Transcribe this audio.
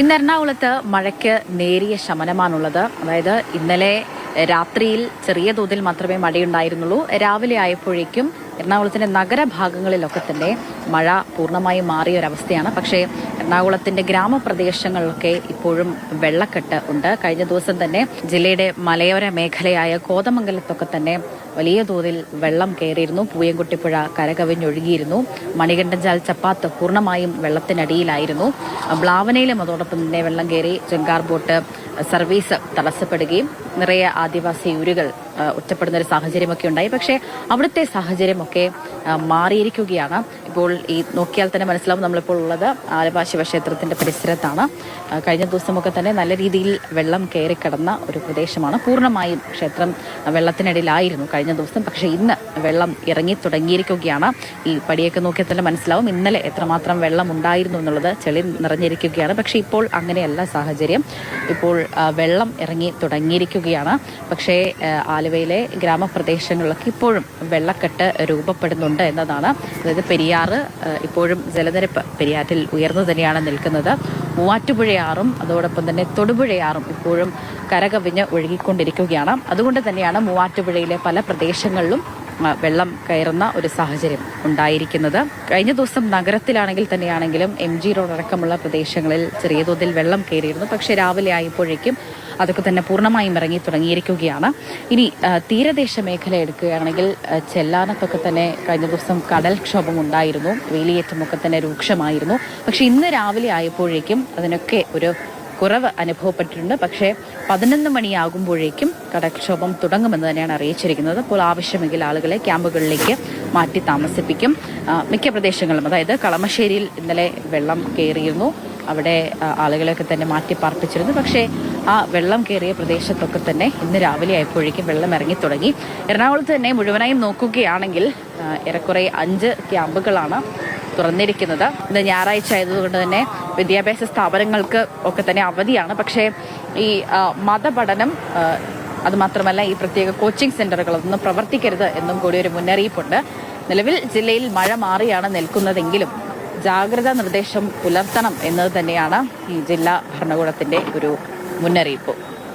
ഇന്ന് എറണാകുളത്ത് മഴയ്ക്ക് നേരിയ ശമനമാണുള്ളത്. അതായത് ഇന്നലെ രാത്രിയിൽ ചെറിയ തോതിൽ മാത്രമേ മഴയുണ്ടായിരുന്നുള്ളൂ. രാവിലെ ആയപ്പോഴേക്കും എറണാകുളത്തിന്റെ നഗരഭാഗങ്ങളിലൊക്കെ തന്നെ മഴ പൂർണ്ണമായും മാറിയ ഒരവസ്ഥയാണ്. പക്ഷേ എറണാകുളത്തിന്റെ ഗ്രാമപ്രദേശങ്ങളിലൊക്കെ ഇപ്പോഴും വെള്ളക്കെട്ട് ഉണ്ട്. കഴിഞ്ഞ ദിവസം തന്നെ ജില്ലയുടെ മലയോര മേഖലയായ കോതമംഗലത്തൊക്കെ തന്നെ വലിയ തോതിൽ വെള്ളം കയറിയിരുന്നു. പൂയംകുട്ടിപ്പുഴ കരകവിഞ്ഞൊഴുകിയിരുന്നു. മണികണ്ഠൻചാൽ ചപ്പാത്ത് പൂർണ്ണമായും വെള്ളത്തിനടിയിലായിരുന്നു. ബ്ലാവനയിലും അതോടൊപ്പം തന്നെ വെള്ളം കയറി. ജങ്കാർ ബോട്ട് സർവീസ് തടസ്സപ്പെടുകയും നിറയെ ആദിവാസി ഊരുകൾ ഒറ്റപ്പെടുന്ന ഒരു സാഹചര്യമൊക്കെ ഉണ്ടായി. പക്ഷേ അവിടുത്തെ സാഹചര്യമൊക്കെ മാറിയിരിക്കുകയാണ്. ഇപ്പോൾ ഈ നോക്കിയാൽ തന്നെ മനസ്സിലാവും നമ്മളിപ്പോൾ ഉള്ളത് ആലപ്പുഴ ശിവക്ഷേത്രത്തിന്റെ പരിസരത്താണ്. കഴിഞ്ഞ ദിവസമൊക്കെ തന്നെ നല്ല രീതിയിൽ വെള്ളം കയറിക്കിടന്ന ഒരു പ്രദേശമാണ്. പൂർണ്ണമായും ക്ഷേത്രം വെള്ളത്തിനടിയിലായിരുന്നു കഴിഞ്ഞ ദിവസം. പക്ഷേ ഇന്ന് വെള്ളം ഇറങ്ങി തുടങ്ങിയിരിക്കുകയാണ്. ഈ പടിയൊക്കെ നോക്കിയാൽ തന്നെ മനസ്സിലാവും ഇന്നലെ എത്രമാത്രം വെള്ളം ഉണ്ടായിരുന്നു എന്നുള്ളത്. ചെളി നിറഞ്ഞിരിക്കുകയാണ്. പക്ഷേ ഇപ്പോൾ അങ്ങനെയല്ല സാഹചര്യം. ഇപ്പോൾ വെള്ളം ഇറങ്ങി തുടങ്ങിയിരിക്കുകയാണ്. പക്ഷേ ആലുവയിലെ ഗ്രാമപ്രദേശങ്ങളിലൊക്കെ ഇപ്പോഴും വെള്ളക്കെട്ട് രൂപപ്പെടുന്നുണ്ട് എന്നതാണ്. അതായത് പെരിയാറ് ഇപ്പോഴും ജലനിരപ്പ് പെരിയാറ്റിൽ ഉയർന്നു തന്നെയാണ് നിൽക്കുന്നത്. മൂവാറ്റുപുഴയാറും അതോടൊപ്പം തന്നെ തൊടുപുഴയാറും ഇപ്പോഴും കരകവിഞ്ഞ് ഒഴുകിക്കൊണ്ടിരിക്കുകയാണ്. അതുകൊണ്ട് തന്നെയാണ് മൂവാറ്റുപുഴയിലെ പല പ്രദേശങ്ങളിലും വെള്ളം കയറുന്ന ഒരു സാഹചര്യം ഉണ്ടായിരിക്കുന്നത്. കഴിഞ്ഞ ദിവസം നഗരത്തിലാണെങ്കിൽ തന്നെയാണെങ്കിലും MG റോഡ് അടക്കമുള്ള പ്രദേശങ്ങളിൽ ചെറിയ തോതിൽ വെള്ളം കയറിയിരുന്നു. പക്ഷേ രാവിലെ ആയപ്പോഴേക്കും അതൊക്കെ തന്നെ പൂർണ്ണമായും ഇറങ്ങി തുടങ്ങിയിരിക്കുകയാണ്. ഇനി തീരദേശ മേഖല എടുക്കുകയാണെങ്കിൽ ചെല്ലാനത്തൊക്കെ തന്നെ കഴിഞ്ഞ ദിവസം കടൽക്ഷോഭം ഉണ്ടായിരുന്നു. വേലിയേറ്റമൊക്കെ തന്നെ രൂക്ഷമായിരുന്നു. പക്ഷെ ഇന്ന് രാവിലെ ആയപ്പോഴേക്കും അതിനൊക്കെ ഒരു കുറവ് അനുഭവപ്പെട്ടിട്ടുണ്ട്. പക്ഷേ 11 മണിയാകുമ്പോഴേക്കും കടൽക്ഷോഭം തുടങ്ങുമെന്ന് തന്നെയാണ് അറിയിച്ചിരിക്കുന്നത്. അപ്പോൾ ആവശ്യമെങ്കിൽ ആളുകളെ ക്യാമ്പുകളിലേക്ക് മാറ്റി താമസിപ്പിക്കും. മിക്ക പ്രദേശങ്ങളും അതായത് കളമശ്ശേരിയിൽ ഇന്നലെ വെള്ളം കയറിയിരുന്നു. അവിടെ ആളുകളെയൊക്കെ തന്നെ മാറ്റി പാർപ്പിച്ചിരുന്നു. പക്ഷേ ആ വെള്ളം കയറിയ പ്രദേശത്തൊക്കെ തന്നെ ഇന്ന് രാവിലെ ആയപ്പോഴേക്കും വെള്ളം ഇറങ്ങി തുടങ്ങി. എറണാകുളത്ത് തന്നെ മുഴുവനായും നോക്കുകയാണെങ്കിൽ ഏറെക്കുറെ 5 ക്യാമ്പുകളാണ് തുറന്നിരിക്കുന്നത്. ഇന്ന് ഞായറാഴ്ച ആയതുകൊണ്ട് തന്നെ വിദ്യാഭ്യാസ സ്ഥാപനങ്ങൾക്ക് ഒക്കെ തന്നെ അവധിയാണ്. പക്ഷേ ഈ മതപഠനം അതുമാത്രമല്ല ഈ പ്രത്യേക കോച്ചിങ് സെന്ററുകൾ അതൊന്നും പ്രവർത്തിക്കരുത് എന്നും കൂടി ഒരു മുന്നറിയിപ്പുണ്ട്. നിലവിൽ ജില്ലയിൽ മഴ മാറിയാണ് നിൽക്കുന്നതെങ്കിലും ജാഗ്രതാ നിർദ്ദേശം പുലർത്തണം എന്നത് തന്നെയാണ് ഈ ജില്ലാ ഭരണകൂടത്തിന്റെ ഒരു മുന്നറിയിപ്പ്.